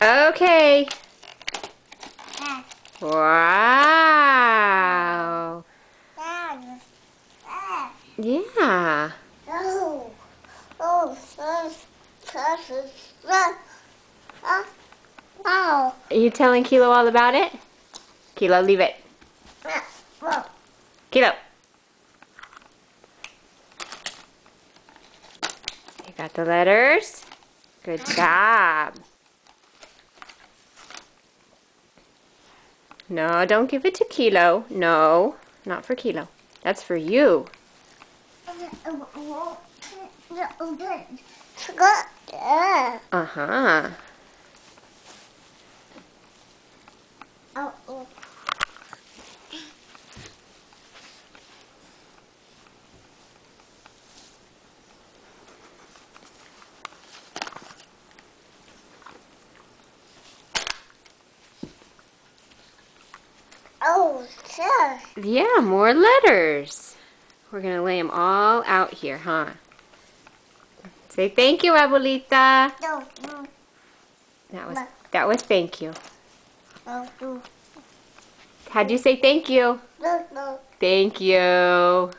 Okay. Wow. Yeah. Are you telling Kilo all about it? Kilo, leave it. Kilo. You got the letters? Good job. No, don't give it to Kilo. No, not for Kilo. That's for you. Uh-huh. Oh, sure. Yeah, more letters. We're going to lay them all out here, huh? Say thank you, Abuelita. No. That was thank you. No. How'd you say thank you? No. Thank you.